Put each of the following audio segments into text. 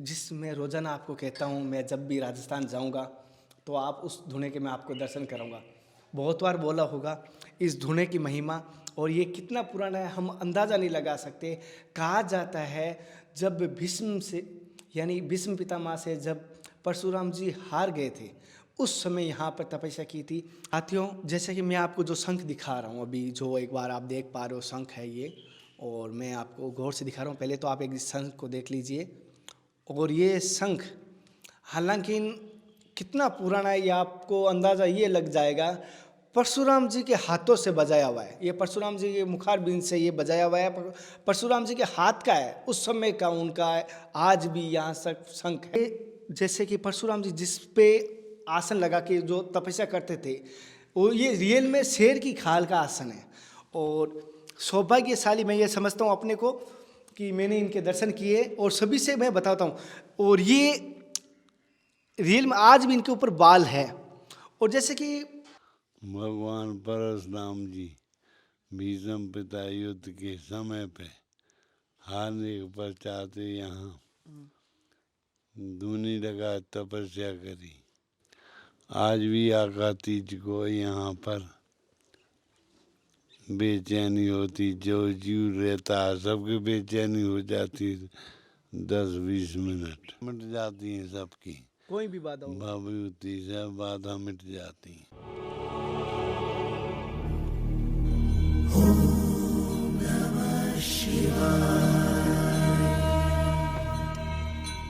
जिस मैं रोज़ाना आपको कहता हूँ, मैं जब भी राजस्थान जाऊँगा तो आप उस धुने के मैं आपको दर्शन कराऊँगा। बहुत बार बोला होगा इस धुने की महिमा, और ये कितना पुराना है हम अंदाज़ा नहीं लगा सकते। कहा जाता है जब भीष्म से यानी भीष्म पितामह से जब परशुराम जी हार गए थे, उस समय यहाँ पर तपस्या की थी। साथियों, जैसे कि मैं आपको जो शंख दिखा रहा हूँ अभी, जो एक बार आप देख पा रहे हो शंख है ये, और मैं आपको गौर से दिखा रहा हूँ। पहले तो आप एक इस शंख को देख लीजिए। और ये शंख हालांकि कितना पुराना है ये आपको अंदाज़ा ये लग जाएगा, परशुराम जी के हाथों से बजाया हुआ है। ये परशुराम जी के मुखार बिंद से ये बजाया हुआ है, परशुराम जी के हाथ का है, उस समय का उनका है। आज भी यहाँ शंख है। जैसे कि परशुराम जी जिस पे आसन लगा के जो तपस्या करते थे, वो ये रियल में शेर की खाल का आसन है। और सौभाग्यशाली मैं ये समझता हूँ अपने को कि मैंने इनके दर्शन किए, और सभी से मैं बताता हूँ। और ये रियल में आज भी इनके ऊपर बाल है। और जैसे कि भगवान परशुराम जी भीष्म पिता युद्ध के समय पे हारने के पश्चात यहाँ दूनी लगा तपस्या करी। आज भी आका तीज को यहाँ पर बेचैनी होती, जो जीव रहता है सबकी बेचैनी हो जाती, 10-20 मिनट मिट जाती हैं सबकी, कोई भी बात हो, भभूति सब बाधा मिट जाती हैं।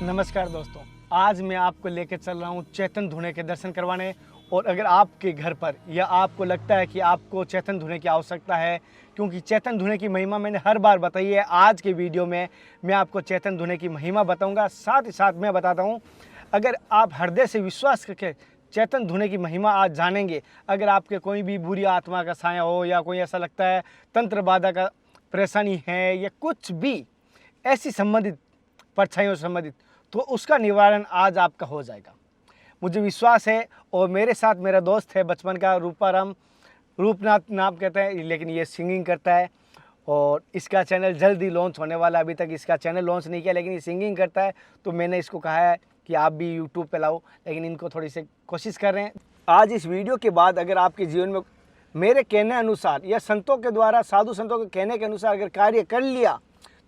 नमस्कार दोस्तों, आज मैं आपको लेकर चल रहा हूँ चैतन धुने के दर्शन करवाने। और अगर आपके घर पर या आपको लगता है कि आपको चैतन धुने की आवश्यकता है, क्योंकि चैतन धुने की महिमा मैंने हर बार बताई है, आज के वीडियो में मैं आपको चैतन धुने की महिमा बताऊंगा। साथ ही साथ मैं बताता हूँ, अगर आप हृदय से विश्वास करके चैतन धुने की महिमा आज जानेंगे, अगर आपके कोई भी बुरी आत्मा का साया हो, या कोई ऐसा लगता है तंत्र बाधा का परेशानी है, या कुछ भी ऐसी संबंधित परछाइयों से संबंधित, तो उसका निवारण आज आपका हो जाएगा, मुझे विश्वास है। और मेरे साथ मेरा दोस्त है बचपन का, रूपाराम, रूपनाथ नाम कहते हैं, लेकिन ये सिंगिंग करता है। और इसका चैनल जल्दी लॉन्च होने वाला, अभी तक इसका चैनल लॉन्च नहीं किया, लेकिन ये सिंगिंग करता है। तो मैंने इसको कहा है कि आप भी यूट्यूब पे लाओ, लेकिन इनको थोड़ी सी कोशिश कर रहे हैं। आज इस वीडियो के बाद अगर आपके जीवन में मेरे कहने अनुसार या संतों के द्वारा, साधु संतों के कहने के अनुसार अगर कार्य कर लिया,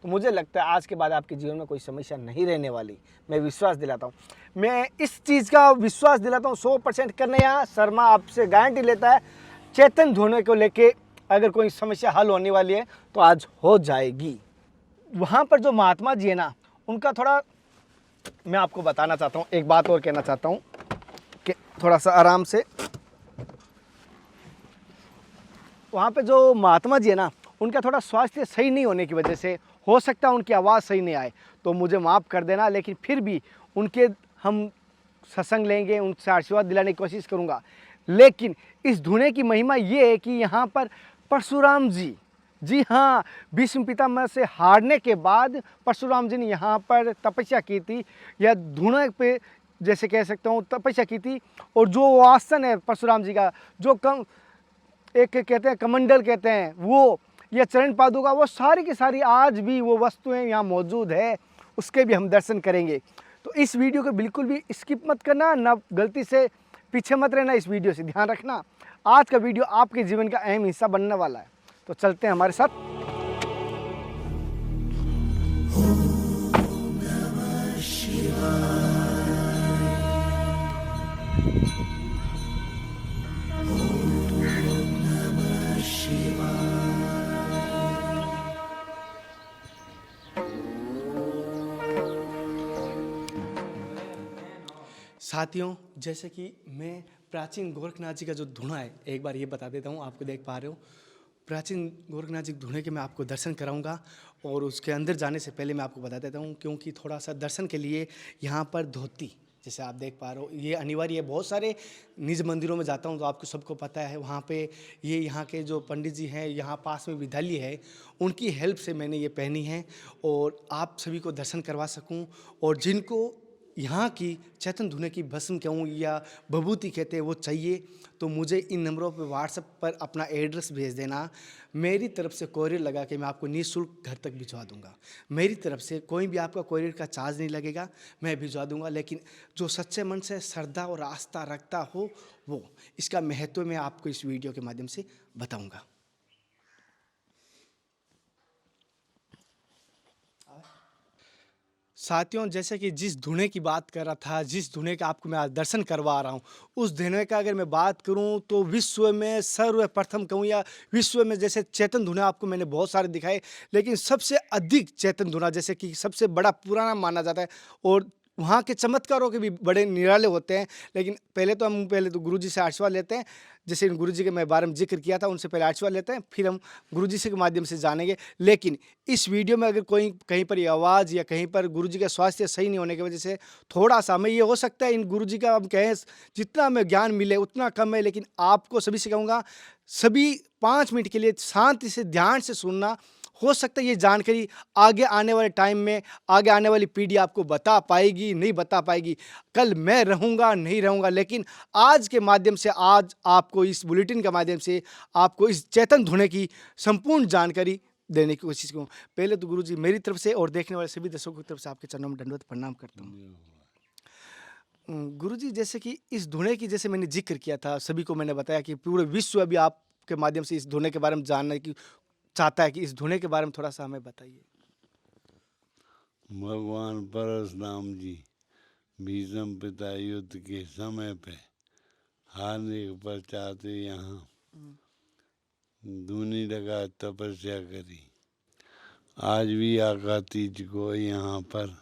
तो मुझे लगता है आज के बाद आपके जीवन में कोई समस्या नहीं रहने वाली। मैं विश्वास दिलाता हूँ, मैं इस चीज़ का विश्वास दिलाता हूँ 100% करने। यहाँ शर्मा आपसे गारंटी लेता है, चैतन धुने को लेके अगर कोई समस्या हल होने वाली है तो आज हो जाएगी। वहाँ पर जो महात्मा जी है ना, उनका थोड़ा मैं आपको बताना चाहता हूँ, एक बात और कहना चाहता हूँ कि थोड़ा सा आराम से। वहाँ पे जो महात्मा जी है ना, उनका थोड़ा स्वास्थ्य सही नहीं होने की वजह से हो सकता है उनकी आवाज़ सही नहीं आए, तो मुझे माफ़ कर देना। लेकिन फिर भी उनके हम सत्संग लेंगे, उनसे आशीर्वाद दिलाने की कोशिश करूँगा। लेकिन इस धुने की महिमा ये है कि यहाँ पर परशुराम जी, जी हाँ, भीष्म पितामह से हारने के बाद परशुराम जी ने यहाँ पर तपस्या की थी, या धुने पे जैसे कह सकता हूँ तपस्या की थी। और जो आसन है परशुराम जी का, जो एक कहते हैं कमंडल कहते हैं, वो या चरण पादुका, वो सारी की सारी आज भी वो वस्तुएं यहाँ मौजूद है, उसके भी हम दर्शन करेंगे। तो इस वीडियो को बिल्कुल भी स्किप मत करना, ना गलती से पीछे मत रहना, इस वीडियो से ध्यान रखना। आज का वीडियो आपके जीवन का अहम हिस्सा बनने वाला है, तो चलते हैं हमारे साथ। साथियों, जैसे कि मैं प्राचीन गोरखनाथ जी का जो धुना है, एक बार ये बता देता हूँ, आपको देख पा रहे हो। प्राचीन गोरखनाथ जी के धुने के मैं आपको दर्शन कराऊंगा। और उसके अंदर जाने से पहले मैं आपको बता देता हूँ, क्योंकि थोड़ा सा दर्शन के लिए यहाँ पर धोती, जैसे आप देख पा रहे हो, ये अनिवार्य है। बहुत सारे निज मंदिरों में जाता हूँ तो आपको सबको पता है, वहाँ पे ये यहाँ के जो पंडित जी हैं, यहाँ पास में विद्यालय है, उनकी हेल्प से मैंने ये पहनी है, और आप सभी को दर्शन करवा सकूँ। और जिनको यहाँ की चैतन धुने की भस्म कहूँ या भभूति कहते हैं वो चाहिए तो मुझे इन नंबरों पर व्हाट्सएप पर अपना एड्रेस भेज देना। मेरी तरफ से कोरियर लगा के मैं आपको निःशुल्क घर तक भिजवा दूंगा। मेरी तरफ से कोई भी आपका कोरियर का चार्ज नहीं लगेगा, मैं भिजवा दूंगा। लेकिन जो सच्चे मन से श्रद्धा और आस्था रखता हो वो, इसका महत्व मैं आपको इस वीडियो के माध्यम से बताऊँगा। साथियों, जैसे कि जिस धुने की बात कर रहा था, जिस धुने का आपको मैं आज दर्शन करवा रहा हूँ, उस धुने का अगर मैं बात करूँ तो विश्व में सर्वप्रथम कहूँ या विश्व में, जैसे चैतन धुना आपको मैंने बहुत सारे दिखाए, लेकिन सबसे अधिक चैतन धुना जैसे कि सबसे बड़ा पुराना माना जाता है और वहाँ के चमत्कारों के भी बड़े निराले होते हैं। लेकिन पहले तो गुरुजी से आशीर्वाद लेते हैं। जैसे इन गुरुजी के मैं बारे में जिक्र किया था, उनसे पहले आशीर्वाद लेते हैं, फिर हम गुरुजी से के माध्यम से जानेंगे। लेकिन इस वीडियो में अगर कोई कहीं पर ये आवाज़ या कहीं पर गुरुजी का स्वास्थ्य सही नहीं होने की वजह से थोड़ा सा हमें ये हो सकता है, इन गुरुजी का हम कहें जितना हमें ज्ञान मिले उतना कम है। लेकिन आपको सभी से कहूँगा, सभी 5 मिनट के लिए शांति से ध्यान से सुनना। हो सकता है ये जानकारी आगे आने वाले टाइम में, आगे आने वाली पीढ़ी आपको बता पाएगी, नहीं बता पाएगी। कल मैं रहूँगा, नहीं रहूँगा, लेकिन आज के माध्यम से, आज आपको इस बुलेटिन के माध्यम से आपको इस चैतन धुने की संपूर्ण जानकारी देने की कोशिश करूँ। पहले तो गुरुजी मेरी तरफ से और देखने वाले सभी दर्शकों की तरफ से आपके चरणों में दंडवत प्रणाम करता हूँ। गुरुजी, जैसे कि इस धुने की जैसे मैंने जिक्र किया था, सभी को मैंने बताया कि पूरे विश्व अभी आपके माध्यम से इस धुने के बारे में जानने की चाहता है कि इस धुने के बारे में थोड़ा सा हमें बताइए। भगवान परशुराम जी भीष्म पिता युद्ध के समय पे हारने के पश्चात यहाँ धूनी लगा तपस्या करी। आज भी आका तीज को यहाँ पर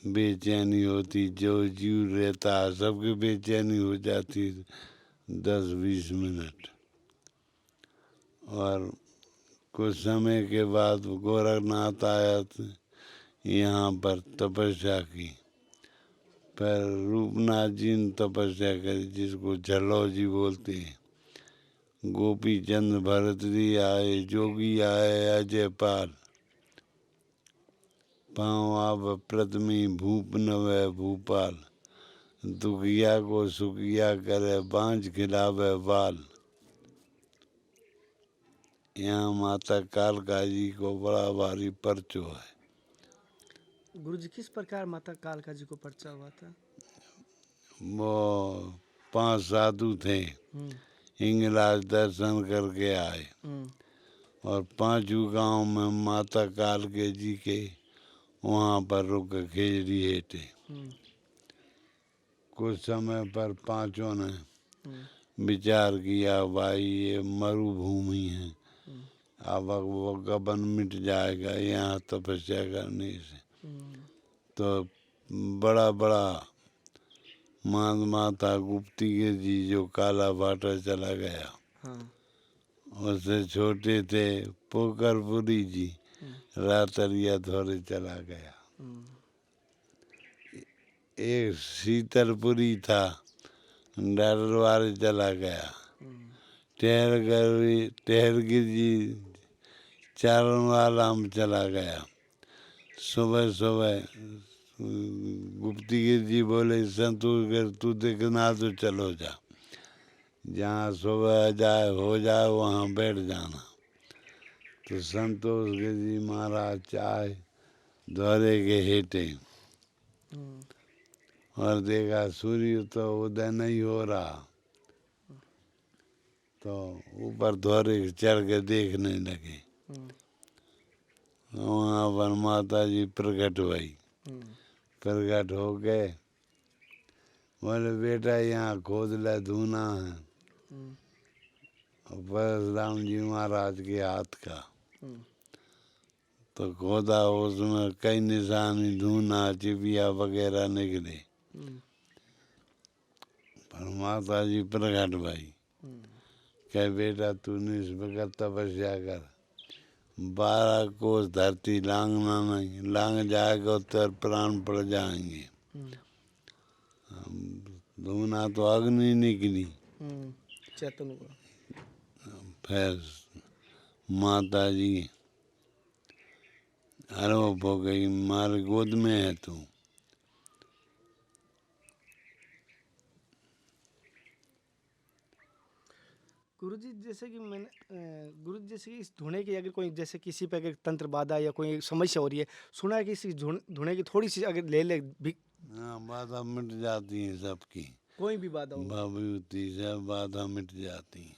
बेचैनी होती, जो जीव रहता है सबकी बेचैनी हो जाती 10-20 मिनट। और कुछ समय के बाद गोरखनाथ आया तो यहाँ पर तपस्या की। पर रूपनाथ जी ने तपस्या करी, जिसको झल्लो जी बोलते हैं। गोपी चंद भरतरी आए, जोगी आए अजयपाल। पाँव आप प्रथमी भूप नवै भूपाल। दुखिया को सुखिया करे, बांझ खिलावे बाल। यहाँ माता कालका जी को बड़ा भारी पर्चो है। गुरुजी, किस प्रकार माता कालका जी को पर्चा हुआ था? वो 5 साधु थे, हिंगलाज दर्शन करके आए और 5 गांव में माता कालके जी के वहाँ पर रुक खेजड़ी हेटे। कुछ समय पर 5 ने विचार किया, भाई ये मरुभूमि है, अब वो गबन मिट जाएगा यहाँ तपस्या करने से। तो बड़ा बड़ा माता गुप्ती के जी जो काला बाटा चला गया। उससे छोटे थे पोकरपुरी जी, रातरिया धोरे चला गया। एक शीतलपुरी था, डरवारे चला गया। ठहरगिर जी चारण वाला में चला गया। सुबह सुबह गुप्तीगिर जी बोले, संतोष तू देखना तो चलो जा, जहाँ सुबह जाए हो जाए वहाँ बैठ जाना। तो संतोष गिर जी महाराज चाय द्वारे के हेटे और देखा सूर्य तो उदय नहीं हो रहा। तो ऊपर द्वारे चढ़ के देखने लगे। वहाँ पर माता जी प्रकट हुई। प्रकट हो गए, बोले बेटा यहाँ खोद ले, धूना है परशुराम जी महाराज के हाथ का। तो खोदा, उसमें कई निशानी, धूना, चिबिया वगैरह निकले। पर माता जी प्रकट भाई, कहे बेटा तू निष्प्रकट तपस्या कर, 12 कोस धरती लांगना नहीं, लांग जाएगा तो प्राण पड़ जाएंगे। धूना तो अग्नि निकली। चैतन्य को फिर माता जी आरोप हो गई, मारे गोद में है तू। गुरुजी जैसे कि गुरुजी जैसे कि इस धुने की अगर कोई जैसे किसी पे अगर तंत्र बाधा या कोई समस्या हो रही है, सुना है कि इस धुने की थोड़ी सी अगर ले ले भी हाँ, बाधा मिट जाती है सबकी, कोई भी बाधा हो, भभूति से बाधा मिट जाती है।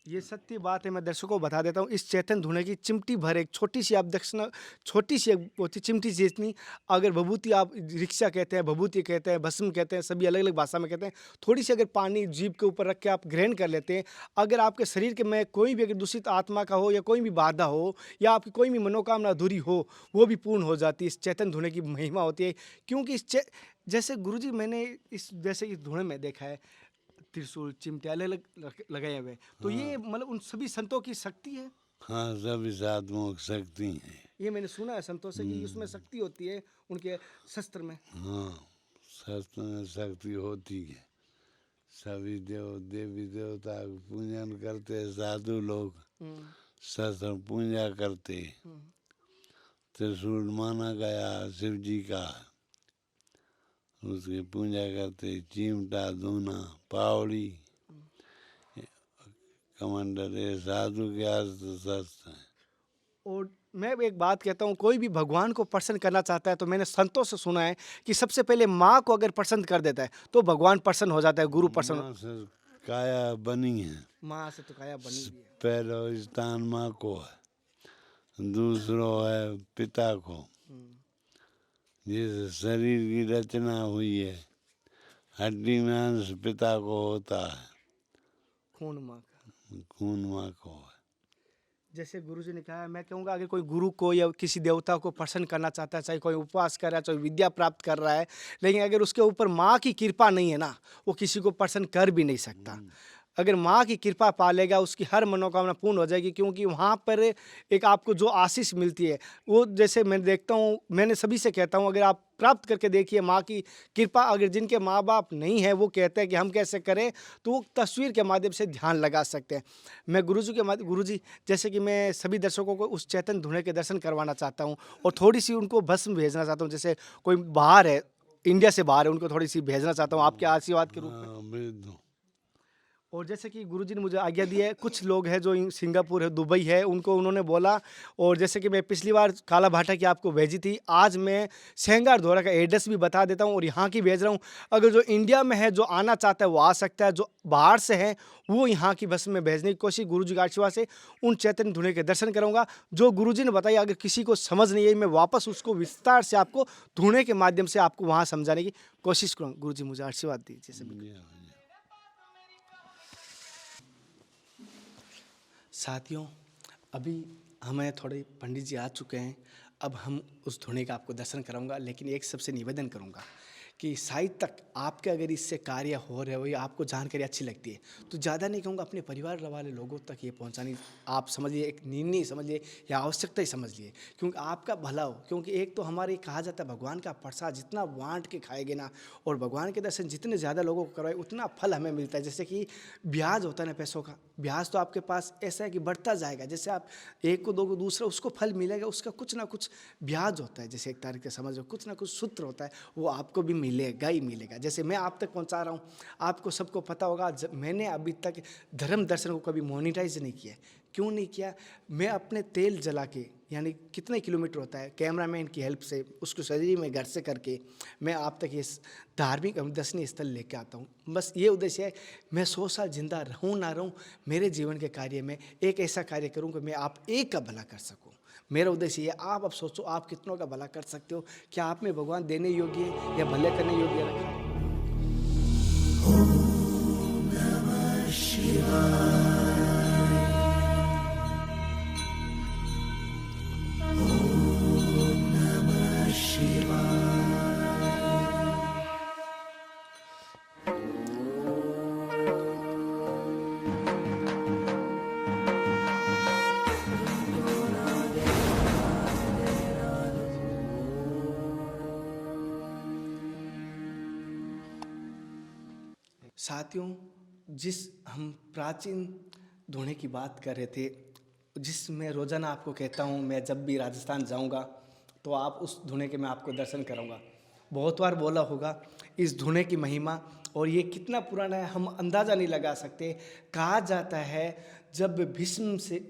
ये सत्य बात है। मैं दर्शकों को बता देता हूँ, इस चैतन धुने की चिमटी भर एक छोटी सी आप दक्षिणा, छोटी सी एक होती चिमटी जितनी, अगर भभूति आप रिक्शा कहते हैं, भभूति कहते हैं, भस्म कहते हैं, सभी अलग अलग भाषा में कहते हैं, थोड़ी सी अगर पानी जीभ के ऊपर रख के आप ग्रहण कर लेते हैं, अगर आपके शरीर के में कोई भी अगर दूषित आत्मा का हो या कोई भी बाधा हो या आपकी कोई भी मनोकामना अधूरी हो, वो भी पूर्ण हो जाती है। इस चैतन धुने की महिमा होती है, क्योंकि जैसे गुरुजी मैंने इस जैसे इस धुने में देखा है त्रिशूल चिमटे अलग अलग लगाए हुए, तो ये मतलब उन सभी संतों की शक्ति है। हाँ, सभी साधुओं की शक्ति है। ये मैंने सुना है संतों से कि उसमें शक्ति होती है उनके शस्त्र में। हाँ, शास्त्र में शक्ति होती है। सभी देवी देवता का पूजन करते हैं साधु लोग, शस्त्र पूजा करते। त्रिशूल माना गया शिव जी का, उसकी पूजा करते। चिमटा, दूना, पावड़ी, कमंडल, ये साधु के अस्त्र शस्त्र हैं। और मैं एक बात कहता हूँ, कोई भी भगवान को प्रसन्न करना चाहता है तो मैंने संतों से सुना है कि सबसे पहले माँ को अगर प्रसन्न कर देता है तो भगवान प्रसन्न हो जाता है, गुरु प्रसन्न। माँ से काया बनी है, माँ से तो काया बनी हुई है। पहला स्थान माँ को है, दूसरो है पिता को। जिस शरीर की रचना हुई है, हड्डी में अंश पिता को होता है, खून माँ का, खून माँ को है। जैसे गुरुजी ने कहा, मैं कहूँगा अगर कोई गुरु को या किसी देवता को प्रसन्न करना चाहता है, चाहे कोई उपवास कर रहा है, चाहे विद्या प्राप्त कर रहा है, लेकिन अगर उसके ऊपर माँ की कृपा नहीं है ना, वो किसी को प्रसन्न कर भी नहीं सकता। अगर माँ की कृपा पालेगा, उसकी हर मनोकामना पूर्ण हो जाएगी, क्योंकि वहाँ पर एक आपको जो आशीष मिलती है वो, जैसे मैं देखता हूँ, मैंने सभी से कहता हूँ, अगर आप प्राप्त करके देखिए माँ की कृपा। अगर जिनके माँ बाप नहीं है, वो कहते हैं कि हम कैसे करें, तो वो तस्वीर के माध्यम से ध्यान लगा सकते हैं। मैं गुरुजी जैसे कि मैं सभी दर्शकों को उस चैतन धुने के दर्शन करवाना चाहता हूँ और थोड़ी सी उनको भस्म भेजना चाहता हूँ। जैसे कोई बाहर है, इंडिया से बाहर है, उनको थोड़ी सी भेजना चाहता हूँ आपके आशीर्वाद के रूप में। हाँ, भेज दो। और जैसे कि गुरुजी ने मुझे आज्ञा दी है, कुछ लोग हैं जो सिंगापुर है, दुबई है, उनको उन्होंने बोला, और जैसे कि मैं पिछली बार काला भाटा की आपको भेजी थी, आज मैं सेंगार धोरा का एड्रेस भी बता देता हूँ और यहाँ की भेज रहा हूँ। अगर जो इंडिया में है, जो आना चाहता है वो आ सकता है, जो बाहर से है वो यहाँ की बस में भेजने की कोशिश, गुरुजी का आशीर्वाद से उन चैतन्य धुने के दर्शन करूँगा। जो गुरुजी ने बताया, अगर किसी को समझ नहीं आई, मैं वापस उसको विस्तार से आपको धुने के माध्यम से आपको वहाँ समझाने की कोशिश करूँगा। गुरुजी मुझे आशीर्वाद दीजिए सभी। साथियों, अभी हमें थोड़े पंडित जी आ चुके हैं, अब हम उस धुने का आपको दर्शन कराऊंगा, लेकिन एक सबसे निवेदन करूंगा कि शायद तक आपके अगर इससे कार्य हो रहे हो या आपको जानकारी अच्छी लगती है तो ज़्यादा नहीं कहूँगा, अपने परिवार वाले लोगों तक ये पहुँचानी आप समझिए एक निर्णय समझिए या आवश्यकता ही समझ लिए, क्योंकि आपका भला हो। क्योंकि एक तो हमारे कहा जाता है, भगवान का प्रसाद जितना बांट के खाएंगे ना, और भगवान के दर्शन जितने ज़्यादा लोगों को करवाए, उतना फल हमें मिलता है। जैसे कि ब्याज होता है ना पैसों का, ब्याज तो आपके पास ऐसा है कि बढ़ता जाएगा। जैसे आप एक को दोगे, दूसरा उसको फल मिलेगा, उसका कुछ ना कुछ ब्याज होता है। जैसे एक तारीख से समझ लो, कुछ ना कुछ सूत्र होता है, वो आपको भी मिलेगा ही मिलेगा। जैसे मैं आप तक पहुंचा रहा हूं, आपको सबको पता होगा, मैंने अभी तक धर्म दर्शन को कभी मोनिटाइज नहीं किया। क्यों नहीं किया? मैं अपने तेल जला के, यानी कितने किलोमीटर होता है, कैमरामैन की हेल्प से, उसको शरीर में घर से करके मैं आप तक ये धार्मिक दर्शनीय स्थल लेके आता हूँ। बस ये उद्देश्य है, मैं 100 साल जिंदा रहूँ ना रहूँ, मेरे जीवन के कार्य में एक ऐसा कार्य करूँ कि मैं आप एक का भला कर सकूँ। मेरा उद्देश्य ये। आप अब सोचो, आप कितनों का भला कर सकते हो? क्या आप में भगवान देने योग्य है या भले करने योग्य रखा है? ओम नमः शिवाय। ओम नमः शिवाय। साथियों, जिस हम प्राचीन धुने की बात कर रहे थे, जिसमें रोज़ाना आपको कहता हूँ, मैं जब भी राजस्थान जाऊँगा तो आप उस धुने के मैं आपको दर्शन कराऊँगा। बहुत बार बोला होगा, इस धुने की महिमा और ये कितना पुराना है हम अंदाज़ा नहीं लगा सकते। कहा जाता है जब भीष्म से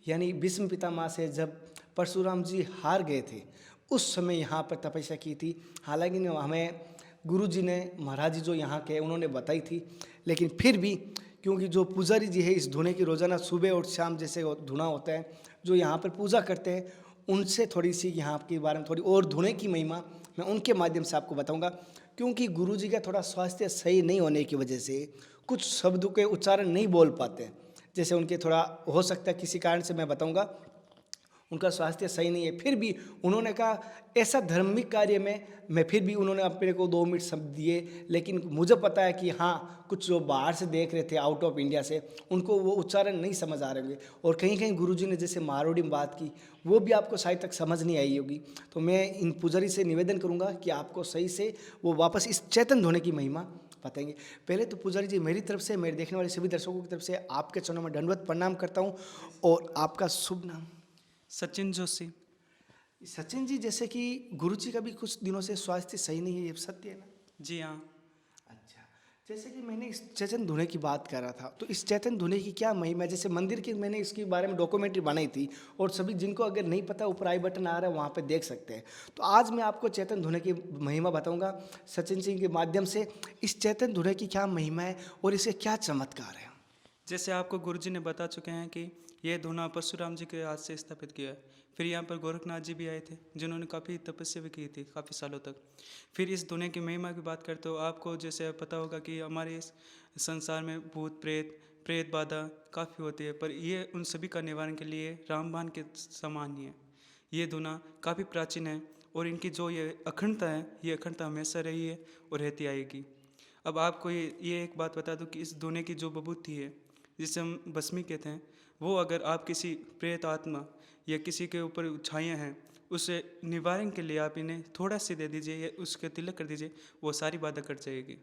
यानी भीष्म पितामह से जब परशुराम जी हार गए थे उस समय यहाँ पर तपस्या की थी। हालांकि हमें गुरु जी ने महाराज जी जो यहाँ के उन्होंने बताई थी, लेकिन फिर भी क्योंकि जो पुजारी जी है इस धुने की रोज़ाना सुबह और शाम जैसे धुना होता है जो यहाँ पर पूजा करते हैं, उनसे थोड़ी सी यहाँ के बारे में थोड़ी और धुने की महिमा मैं उनके माध्यम से आपको बताऊंगा। क्योंकि गुरु जी का थोड़ा स्वास्थ्य सही नहीं होने की वजह से कुछ शब्दों के उच्चारण नहीं बोल पाते, जैसे उनके थोड़ा हो सकता है किसी कारण से मैं बताऊंगा उनका स्वास्थ्य सही नहीं है। फिर भी उन्होंने कहा ऐसा धार्मिक कार्य में मैं फिर भी उन्होंने अपने को 2 मिनट शब्द दिए, लेकिन मुझे पता है कि हाँ कुछ जो बाहर से देख रहे थे आउट ऑफ इंडिया से उनको वो उच्चारण नहीं समझ आ रहे होंगे, और कहीं कहीं गुरुजी ने जैसे मारवाड़ी में बात की वो भी आपको शायद तक समझ नहीं आई होगी। तो मैं इन पुजारी से निवेदन करूँगा कि आपको सही से वो वापस इस चैतन्य होने की महिमा बताएंगे। पहले तो पुजारी जी मेरी तरफ से, मेरे देखने वाले सभी दर्शकों की तरफ से आपके चरणों में दंडवत प्रणाम करता हूँ। और आपका शुभ नाम? सचिन जोशी। सचिन जी, जैसे कि गुरु जी का भी कुछ दिनों से स्वास्थ्य सही नहीं है, ये सत्य है ना? जी हाँ। अच्छा, जैसे कि मैंने इस चैतन्य धुने की बात कर रहा था, तो इस चैतन्य धुने की क्या महिमा है? जैसे मंदिर की मैंने इसके बारे में डॉक्यूमेंट्री बनाई थी और सभी जिनको अगर नहीं पता ऊपर आई बटन आ रहा है वहाँ पे देख सकते हैं। तो आज मैं आपको चैतन्य धुने की महिमा बताऊँगा सचिन सिंह के माध्यम से। इस चैतन्य धुने की क्या महिमा है और इसके क्या चमत्कार है? जैसे आपको गुरुजी ने बता चुके हैं कि ये धुना परशुराम जी के हाथ से स्थापित किया है। फिर यहाँ पर गोरखनाथ जी भी आए थे जिन्होंने काफ़ी तपस्या भी की थी काफ़ी सालों तक। फिर इस धुने की महिमा की बात करते हो, आपको जैसे पता होगा कि हमारे इस संसार में भूत प्रेत बाधा काफ़ी होती है, पर ये उन सभी का निवारण के लिए रामबाण के समान ही है। ये धुना काफ़ी प्राचीन है और इनकी जो ये अखंडता है, ये अखंडता हमेशा रही है और रहती आएगी। अब आपको ये एक बात बता दूं कि इस धुने की जो विभूति है जिसे हम भस्मी कहते हैं, वो अगर आप किसी प्रेत आत्मा या किसी के ऊपर छाया हैं उसे निवारण के लिए आप इन्हें थोड़ा सी दे दीजिए या उसके तिलक कर दीजिए, वो सारी बाधा कट जाएगी।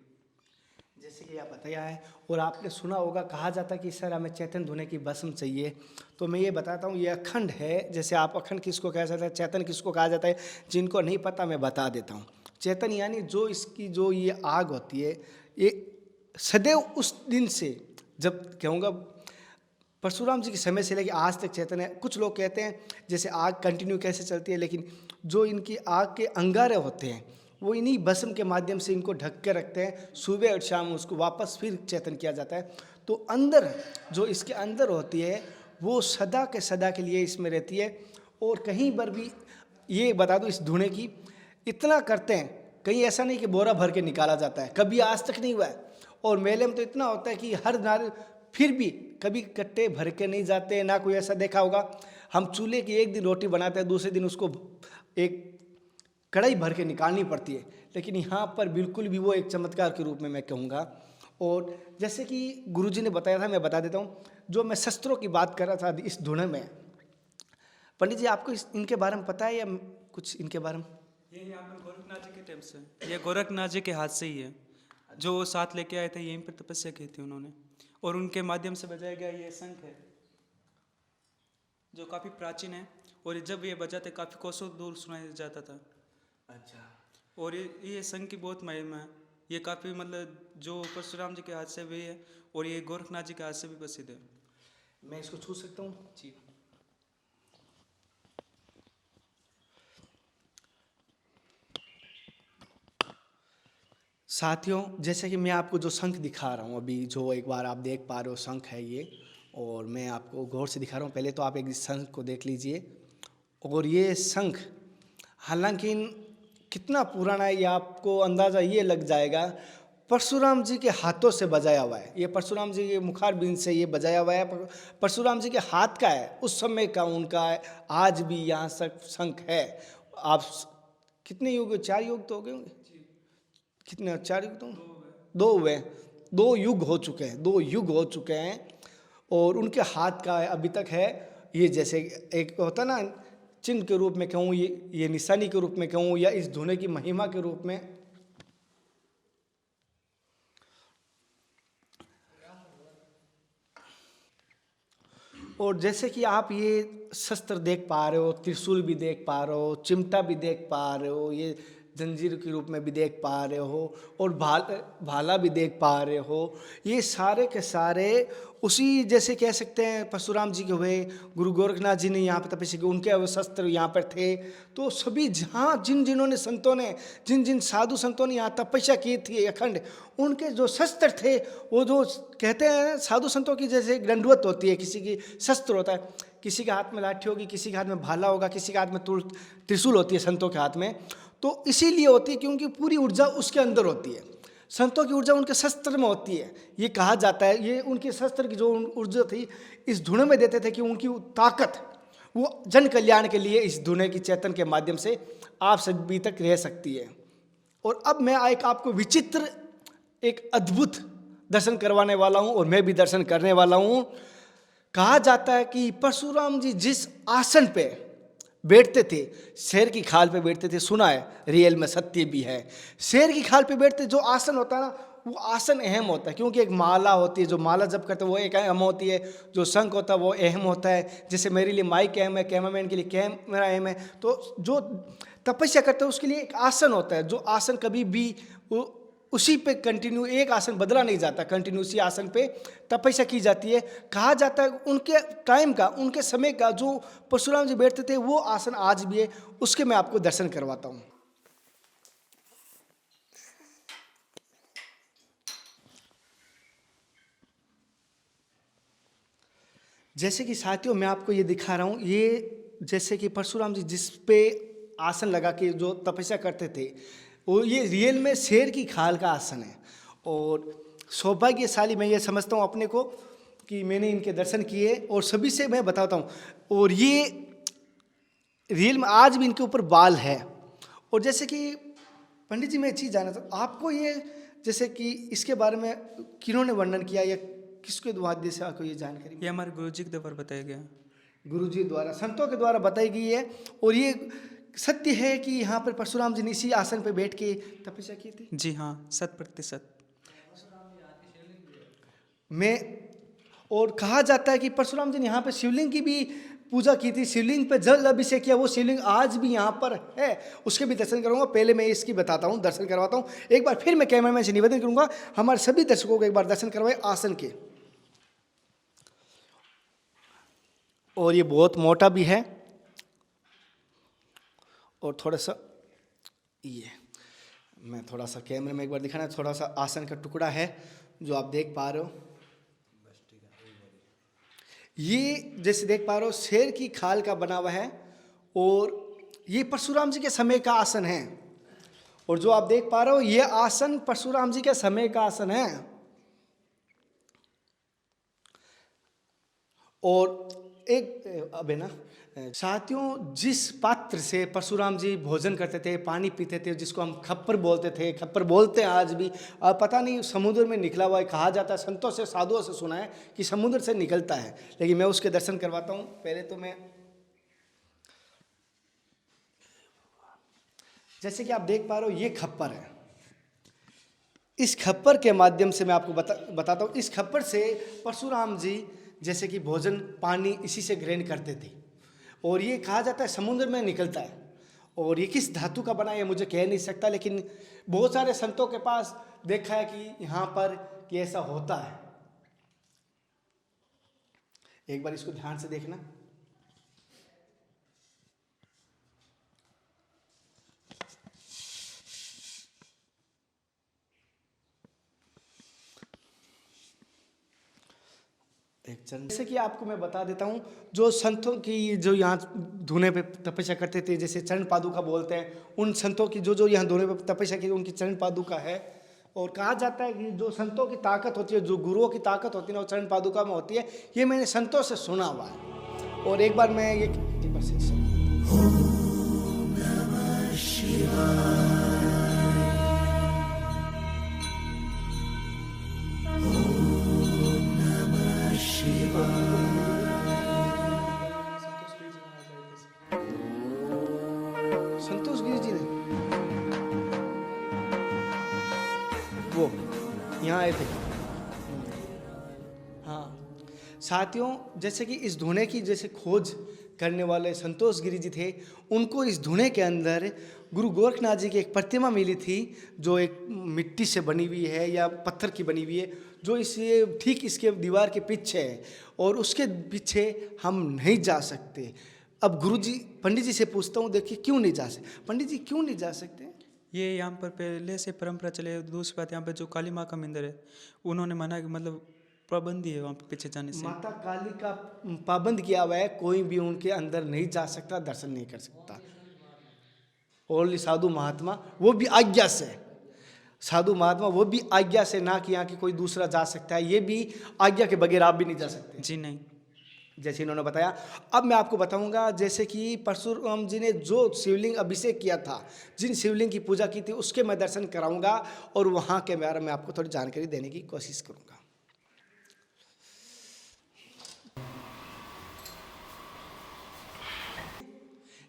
जैसे कि आप बताया है और आपने सुना होगा, कहा जाता है कि सर हमें चैतन्य धुने की भस्म चाहिए, तो मैं ये बताता हूँ ये अखंड है। जैसे आप अखंड किसको कहा जाता है, चैतन्य किसको कहा जाता है, जिनको नहीं पता मैं बता देता हूँ। चैतन्य यानी जो इसकी जो ये आग होती है, ये सदैव उस दिन से जब कहूँगा परशुराम जी के समय से लेकर आज तक चैतन्य है। कुछ लोग कहते हैं जैसे आग कंटिन्यू कैसे चलती है, लेकिन जो इनकी आग के अंगारे होते हैं वो इन्हीं भस्म के माध्यम से इनको ढक के रखते हैं। सुबह और शाम उसको वापस फिर चेतन किया जाता है। तो अंदर जो इसके अंदर होती है वो सदा के लिए इसमें रहती है। और कहीं पर भी ये बता दूं, इस धुने की इतना करते हैं, कहीं ऐसा नहीं कि बोरा भर के निकाला जाता है, कभी आज तक नहीं हुआ है। और मेले में तो इतना होता है कि हर नार फिर भी कभी कट्टे भर के नहीं जाते, ना कोई ऐसा देखा होगा। हम चूल्हे की एक दिन रोटी बनाते हैं, दूसरे दिन उसको एक कढ़ाई भर के निकालनी पड़ती है, लेकिन यहाँ पर बिल्कुल भी वो एक चमत्कार के रूप में मैं कहूँगा। और जैसे कि गुरुजी ने बताया था, मैं बता देता हूँ, जो मैं शस्त्रों की बात कर रहा था इस धुन में, पंडित जी आपको इनके बारे में पता है या कुछ इनके बारे में? ये यहाँ पर गोरखनाथ जी के टाइम से, ये गोरखनाथ जी के हाथ से ही है, जो साथ लेके आए थे, यहीं पर तपस्या की थी उन्होंने, और उनके माध्यम से बजाया गया ये शंख है जो काफ़ी प्राचीन है, और जब ये बजाते काफ़ी कोसों दूर सुनाया जाता था। अच्छा। और ये शंख की बहुत महिमा है, ये काफ़ी मतलब जो परशुराम जी के हाथ से भी है और ये गोरखनाथ जी के हाथ से भी प्रसिद्ध है। मैं इसको छू सकता हूँ? जी। साथियों, जैसे कि मैं आपको जो शंख दिखा रहा हूँ अभी, जो एक बार आप देख पा रहे हो शंख है ये, और मैं आपको गौर से दिखा रहा हूँ। पहले तो आप एक शंख को देख लीजिए। और ये शंख हालांकि कितना पुराना है ये आपको अंदाज़ा ये लग जाएगा, परशुराम जी के हाथों से बजाया हुआ है। ये परशुराम जी के मुखार बिंद से ये बजाया हुआ है, परशुराम जी के हाथ का है, उस समय का उनका है। आज भी यहाँ शंख है। आप कितने युग, 4 युग तो हो गए होंगे, कितने 4 युग तो 2 हुए, 2 युग हो चुके हैं, 2 युग हो चुके हैं। और उनके हाथ का अभी तक है। ये जैसे एक होता ना चिन्ह के रूप में कहूँ, ये निशानी के रूप में कहूँ, या इस धुने की महिमा के रूप में। और जैसे कि आप ये शस्त्र देख पा रहे हो, त्रिशूल भी देख पा रहे हो, चिमटा भी देख पा रहे हो, ये जंजीर के रूप में भी देख पा रहे हो, और भाला भी देख पा रहे हो। ये सारे के सारे उसी, जैसे कह सकते हैं परशुराम जी के हुए, गुरु गोरखनाथ जी ने यहाँ पर तपस्या की, उनके वो शस्त्र यहाँ पर थे। तो सभी जहाँ जिन्होंने संतों ने, जिन साधु संतों ने यहाँ तपस्या की थी अखंड, उनके जो शस्त्र थे, वो जो कहते हैं साधु संतों की जैसे दंडवत होती है, किसी की शस्त्र होता है, किसी के हाथ में लाठी होगी, किसी के हाथ में भाला होगा, किसी के हाथ में त्रिशूल होती है संतों के हाथ में। तो इसीलिए होती है क्योंकि पूरी ऊर्जा उसके अंदर होती है। संतों की ऊर्जा उनके शस्त्र में होती है। ये कहा जाता है, ये उनके शस्त्र की जो ऊर्जा थी इस धुने में देते थे कि उनकी ताकत वो जन कल्याण के लिए इस धुने की चेतन के माध्यम से आप सभी तक रह सकती है। और अब मैं एक आपको विचित्र, एक अद्भुत दर्शन करवाने वाला हूँ, और मैं भी दर्शन करने वाला हूँ। कहा जाता है कि परशुराम जी जिस आसन पे बैठते थे, शेर की खाल पे बैठते थे। सुना है, रियल में सत्य भी है। शेर की खाल पे बैठते, जो आसन होता है ना, वो आसन अहम होता है, क्योंकि एक माला होती है, जो माला जब करते हैं वो एक अहम होती है, जो शंख होता है वो अहम होता है। जैसे मेरे लिए माइक अहम है, कैमरामैन के लिए कैमरा अहम है, तो जो तपस्या करते हैं उसके लिए एक आसन होता है, जो आसन कभी भी उसी पे कंटिन्यू, एक आसन बदला नहीं जाता, कंटिन्यू उसी आसन पे तपस्या की जाती है। कहा जाता है उनके टाइम का, उनके समय का जो परशुराम जी बैठते थे वो आसन आज भी है। उसके मैं आपको दर्शन करवाता हूँ। जैसे कि साथियों मैं आपको ये दिखा रहा हूँ, ये जैसे कि परशुराम जी जिस पे आसन लगा के जो तपस्या करते थे, वो ये रियल में शेर की खाल का आसन है। और सौभाग्यशाली मैं ये समझता हूँ अपने को कि मैंने इनके दर्शन किए, और सभी से मैं बताता हूँ। और ये रियल में आज भी इनके ऊपर बाल है। और जैसे कि पंडित जी मैं एक चीज़ जानना चाहता हूँ, आपको ये जैसे कि इसके बारे में किन्होंने वर्णन किया, या किसके द्वारा से आपको ये जानकारी? ये हमारे गुरु जी के द्वारा बताया गया। गुरु जी द्वारा, संतों के द्वारा बताई गई है। और ये सत्य है कि यहाँ पर परशुराम जी ने इसी आसन पर बैठ के तपस्या की थी? जी हाँ, 100%। और कहा जाता है कि परशुराम जी ने यहाँ पर शिवलिंग की भी पूजा की थी, शिवलिंग पे जल अभिषेक किया। वो शिवलिंग आज भी यहाँ पर है, उसके भी दर्शन करूंगा। पहले मैं इसकी बताता हूँ, दर्शन करवाता हूँ। एक बार फिर मैं कैमरामैन से निवेदन करूंगा, हमारे सभी दर्शकों को एक बार दर्शन करवाए आसन के। और ये बहुत मोटा भी है, और थोड़ा सा ये मैं थोड़ा सा कैमरे में एक बार दिखाना, थोड़ा सा आसन का टुकड़ा है जो आप देख पा रहे हो। ये जैसे देख पा रहे हो शेर की खाल का बना हुआ है, और ये परशुराम जी के समय का आसन है। और जो आप देख पा रहे हो ये आसन परशुराम जी के समय का आसन है। और एक अब है ना साथियों, जिस पात्र से परशुराम जी भोजन करते थे, पानी पीते थे, जिसको हम खप्पर बोलते थे, खप्पर बोलते हैं आज भी, और पता नहीं समुद्र में निकला हुआ है। कहा जाता है, संतों से साधुओं से सुना है कि समुद्र से निकलता है। लेकिन मैं उसके दर्शन करवाता हूँ। पहले तो मैं जैसे कि आप देख पा रहे हो ये खप्पर है। इस खप्पर के माध्यम से मैं आपको बताता हूँ। इस खप्पर से परशुराम जी जैसे कि भोजन पानी इसी से ग्रहण करते थे। और ये कहा जाता है समुद्र में निकलता है। और ये किस धातु का बना है मुझे कह नहीं सकता, लेकिन बहुत सारे संतों के पास देखा है कि यहाँ पर कि ऐसा होता है। एक बार इसको ध्यान से देखना। जैसे कि आपको मैं बता देता हूँ, जो संतों की जो यहाँ धुने पे तपस्या करते थे, जैसे चरण पादुका बोलते हैं, उन संतों की जो यहाँ धुने पे तपस्या की उनकी चरण पादुका है। और कहा जाता है कि जो संतों की ताकत होती है, जो गुरुओं की ताकत होती है ना, वो चरण पादुका में होती है। ये मैंने संतों से सुना हुआ है। और एक बार मैं ये एक बार से संतोष गिरी जी ने वो यहाँ आए थे। हाँ साथियों, जैसे कि इस धुने की जैसे खोज करने वाले संतोष गिरी जी थे, उनको इस धुएं के अंदर गुरु गोरखनाथ जी की एक प्रतिमा मिली थी, जो एक मिट्टी से बनी हुई है या पत्थर की बनी हुई है, जो ठीक इसके दीवार के पीछे है, और उसके पीछे हम नहीं जा सकते। अब गुरु जी पंडित जी से पूछता हूँ, देखिए क्यों नहीं जा सकते पंडित जी, क्यों नहीं जा सकते? ये यहाँ पर पहले से परंपरा चले। दूसरी बात, यहाँ पे जो काली माँ का मंदिर है, उन्होंने मना कि मतलब पाबंदी है वहाँ पे पीछे जाने से। माता काली का पाबंद किया हुआ है, कोई भी उनके अंदर नहीं जा सकता, दर्शन नहीं कर सकता। ओनली साधु महात्मा, वो भी आज्ञा से, साधु महात्मा वो भी आज्ञा से, ना कि यहाँ की कोई दूसरा जा सकता है, ये भी आज्ञा के बगैर आप भी नहीं जा सकते। जी नहीं। जैसे इन्होंने बताया। अब मैं आपको बताऊंगा, जैसे कि परशुराम जी ने जो शिवलिंग अभिषेक किया था, जिन शिवलिंग की पूजा की थी, उसके मैं दर्शन कराऊंगा और वहाँ के बारे में आपको थोड़ी जानकारी देने की कोशिश करूंगा।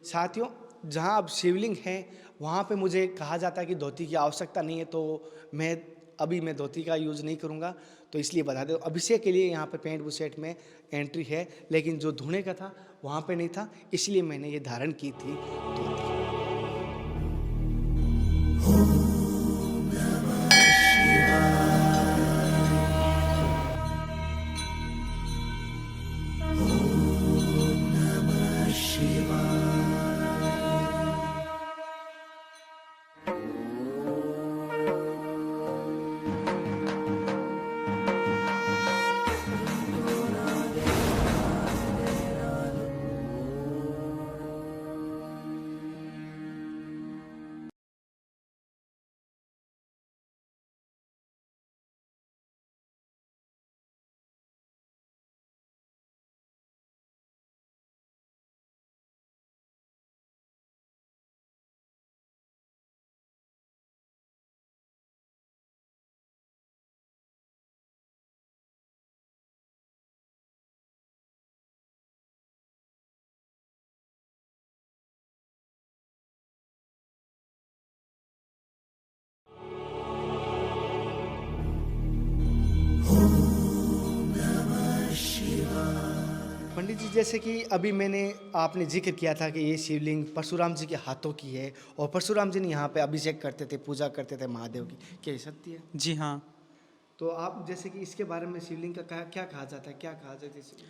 साथियों, जहाँ अब शिवलिंग है वहाँ पे मुझे कहा जाता है कि धोती की आवश्यकता नहीं है, तो मैं धोती का यूज़ नहीं करूँगा, तो इसलिए बता दो अभिषेक के लिए यहाँ पे पेंट बुशेट में एंट्री है, लेकिन जो धुने का था वहाँ पे नहीं था, इसलिए मैंने ये धारण की थी धोती। पंडित जी, जैसे कि अभी आपने जिक्र किया था कि ये शिवलिंग परशुराम जी के हाथों की है और परशुराम जी ने यहाँ पे अभिषेक करते थे, पूजा करते थे महादेव की, क्या ये सत्य है? जी हाँ। तो आप जैसे कि इसके बारे में शिवलिंग का क्या कहा जाता है, क्या कहा जाता है इसमें?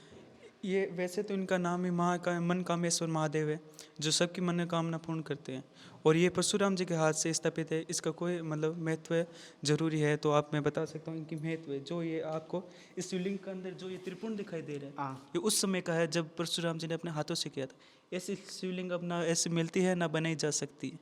ये वैसे तो इनका नाम ही मन कामेश्वर महादेव है, जो सबकी मनोकामना पूर्ण करते हैं, और ये परशुराम जी के हाथ से स्थापित है। इसका कोई मतलब महत्व जरूरी है तो आप मैं बता सकता हूँ इनकी महत्व है। जो ये आपको इस शिवलिंग के अंदर जो ये त्रिपुंड दिखाई दे रहा है, हाँ। ये उस समय का है जब परशुराम जी ने अपने हाथों से किया था। ऐसी शिवलिंग अब ना ऐसे मिलती है ना बनाई जा सकती है।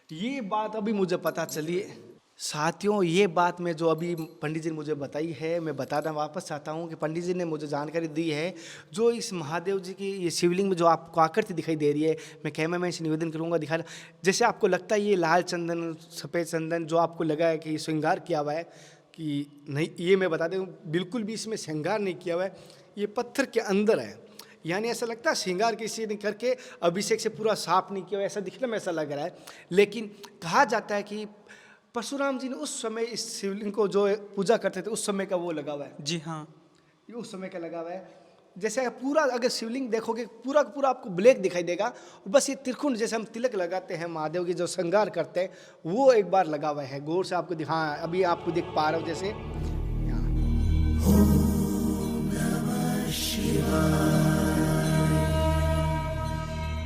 ये बात अभी मुझे पता चली है। साथियों, ये बात मैं जो अभी पंडित जी ने मुझे बताई है, मैं बताना वापस चाहता हूँ कि पंडित जी ने मुझे जानकारी दी है, जो इस महादेव जी की ये शिवलिंग में जो आपको आकृति दिखाई दे रही है, मैं कैमरामैन से निवेदन करूँगा दिखाना। जैसे आपको लगता है ये लाल चंदन, सफ़ेद चंदन जो आपको लगा है कि श्रृंगार किया हुआ है, कि नहीं, ये मैं बता दूँ बिल्कुल भी इसमें श्रृंगार नहीं किया हुआ है, ये पत्थर के अंदर है। यानी ऐसा लगता है श्रृंगार किसी ने करके अभिषेक से पूरा साफ नहीं किया हुआ, ऐसा दिखने में ऐसा लग रहा है। लेकिन कहा जाता है कि परशुराम जी ने उस समय इस शिवलिंग को जो पूजा करते थे उस समय का वो लगा हुआ है। जी हाँ। ये उस समय का लगा हुआ है। जैसे पूरा अगर शिवलिंग देखोगे पूरा का पूरा आपको ब्लैक दिखाई देगा, और बस ये त्रिकुंड जैसे हम तिलक लगाते हैं महादेव की जो श्रृंगार करते हैं, वो एक बार लगा हुआ है। गौर से आपको दिखा, अभी आपको दिख पा रहा हूँ जैसे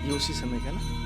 ये उसी समय का ना।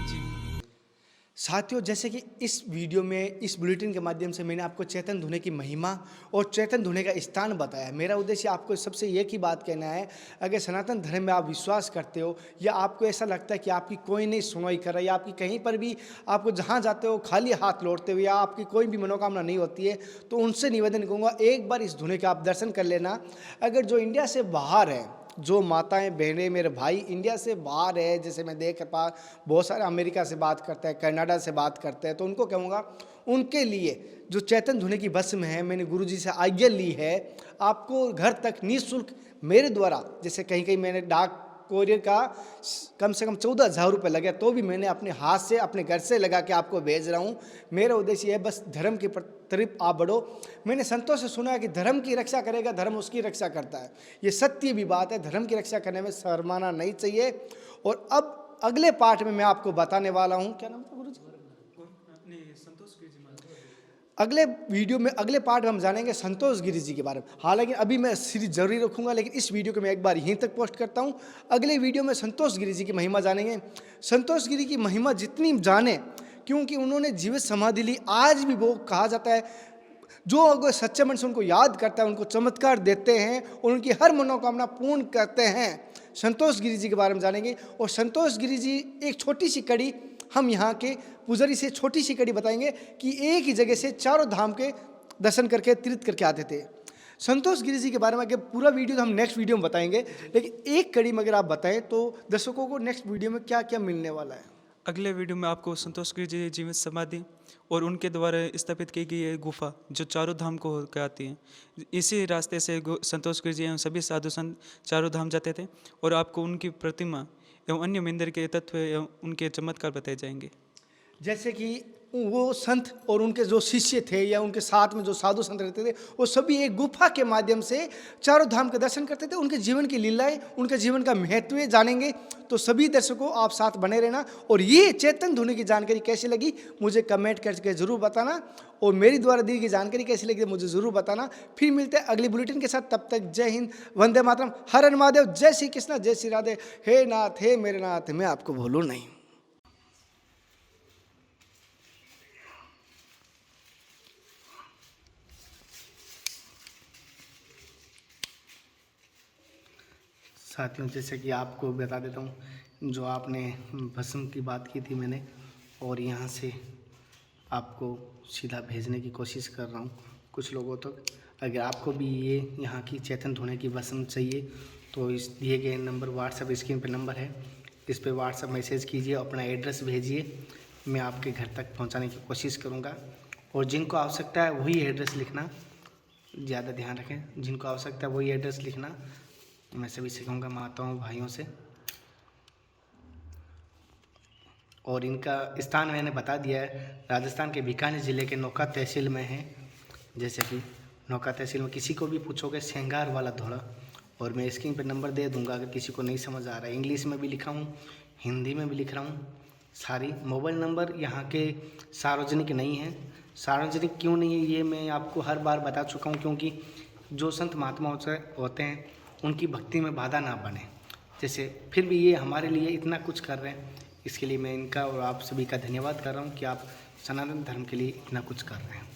साथियों, जैसे कि इस वीडियो में, इस बुलेटिन के माध्यम से मैंने आपको चैतन धुने की महिमा और चैतन धुने का स्थान बताया। मेरा उद्देश्य आपको सबसे एक ही बात कहना है, अगर सनातन धर्म में आप विश्वास करते हो या आपको ऐसा लगता है कि आपकी कोई नहीं सुनवाई कर रहा, या आपकी कहीं पर भी आपको जहाँ जाते हो खाली हाथ लौटते हो, या आपकी कोई भी मनोकामना नहीं होती है, तो उनसे निवेदन करूँगा एक बार इस धुने का आप दर्शन कर लेना। अगर जो इंडिया से बाहर है, जो माताएं बहनें मेरे भाई इंडिया से बाहर है, जैसे मैं देख पा बहुत सारे अमेरिका से बात करते हैं, कनाडा से बात करते हैं, तो उनको कहूँगा उनके लिए जो चैतन धुने की भस्म है, मैंने गुरुजी से आज्ञा ली है, आपको घर तक निःशुल्क मेरे द्वारा, जैसे कहीं कहीं मैंने डाक कोरियर का कम से कम 14,000 रुपये लगे, तो भी मैंने अपने हाथ से अपने घर से लगा के आपको भेज रहा हूँ। मेरा उद्देश्य है बस धर्म के तरफ आप बढ़ो। मैंने संतों से सुना है कि धर्म की रक्षा करेगा, धर्म उसकी रक्षा करता है। ये सत्य भी बात है, धर्म की रक्षा करने में शर्माना नहीं चाहिए। और अब अगले पार्ट में मैं आपको बताने वाला हूँ, क्या नाम था गुरु जी? अगले वीडियो में, अगले पार्ट में हम जानेंगे संतोष गिरी जी के बारे में। हालांकि अभी मैं सीरीज जरूरी रखूंगा, लेकिन इस वीडियो को मैं एक बार यहीं तक पोस्ट करता हूं। अगले वीडियो में संतोष गिरी जी की महिमा जानेंगे। संतोष गिरी की महिमा जितनी जाने, क्योंकि उन्होंने जीवित समाधि ली, आज भी वो कहा जाता है जो अगर सच्चे मन से उनको याद करता है, उनको चमत्कार देते हैं और उनकी हर मनोकामना पूर्ण करते हैं। संतोष गिरी जी के बारे में जानेंगे। और संतोष गिरी जी एक छोटी सी कड़ी हम यहाँ के पुजारी से छोटी सी कड़ी बताएंगे कि एक ही जगह से चारों धाम के दर्शन करके तीर्थ करके आते थे। संतोष गिरी जी के बारे में आगे पूरा वीडियो तो हम नेक्स्ट वीडियो में बताएंगे, लेकिन एक कड़ी में अगर आप बताएं तो दर्शकों को नेक्स्ट वीडियो में क्या क्या मिलने वाला है। अगले वीडियो में आपको संतोष गिरी जी जीवित समाधि और उनके द्वारा स्थापित की गई ये गुफा जो चारों धाम को होकर आती है, इसी रास्ते से संतोष गिरी जी एवं सभी साधु संत चारों धाम जाते थे। और आपको उनकी प्रतिमा एवं अन्य मंदिर के तत्व एवं उनके चमत्कार बताए जाएंगे। जैसे कि वो संत और उनके जो शिष्य थे या उनके साथ में जो साधु संत रहते थे, वो सभी एक गुफा के माध्यम से चारों धाम के दर्शन करते थे। उनके जीवन की लीलाएं, उनके जीवन का महत्व जानेंगे। तो सभी दर्शकों आप साथ बने रहना। और ये चेतन धुनी की जानकारी कैसी लगी मुझे कमेंट करके जरूर बताना, और मेरी द्वारा दी गई जानकारी कैसी लगी मुझे जरूर बताना। फिर मिलते हैं अगली बुलेटिन के साथ, तब तक जय हिंद, वंदे मातरम, हर हर महादेव, जय श्री कृष्णा, जय श्री राधे। हे नाथ, हे मेरे नाथ, मैं आपको भूलूं नहीं। साथियों, जैसे कि आपको बता देता हूँ, जो आपने भस्म की बात की थी मैंने, और यहाँ से आपको सीधा भेजने की कोशिश कर रहा हूँ कुछ लोगों तक। अगर आपको भी ये यहाँ की चेतन धुने की भस्म चाहिए तो इस दिए गए नंबर, व्हाट्सएप स्क्रीन पे नंबर है, इस पे व्हाट्सएप मैसेज कीजिए, अपना एड्रेस भेजिए, मैं आपके घर तक पहुँचाने की कोशिश करूँगा। और जिनको आवश्यकता है वही एड्रेस लिखना, ज़्यादा ध्यान रखें, जिनको आवश्यकता है वही एड्रेस लिखना। मैं सभी से कहूँगा, माताओं भाइयों से। और इनका स्थान मैंने बता दिया है, राजस्थान के बीकानेर ज़िले के नौका तहसील में है। जैसे कि नौका तहसील में किसी को भी पूछोगे सेंगार वाला धोड़ा, और मैं स्क्रीन पर नंबर दे दूंगा अगर किसी को नहीं समझ आ रहा है। इंग्लिश में भी लिखा हूँ, हिंदी में भी लिख रहा हूँ सारी। मोबाइल नंबर यहाँ के सार्वजनिक नहीं है। सार्वजनिक क्यों नहीं है ये मैं आपको हर बार बता चुका हूँ, क्योंकि जो संत महात्मा होते हैं उनकी भक्ति में बाधा ना बने। जैसे फिर भी ये हमारे लिए इतना कुछ कर रहे हैं, इसके लिए मैं इनका और आप सभी का धन्यवाद कर रहा हूँ कि आप सनातन धर्म के लिए इतना कुछ कर रहे हैं।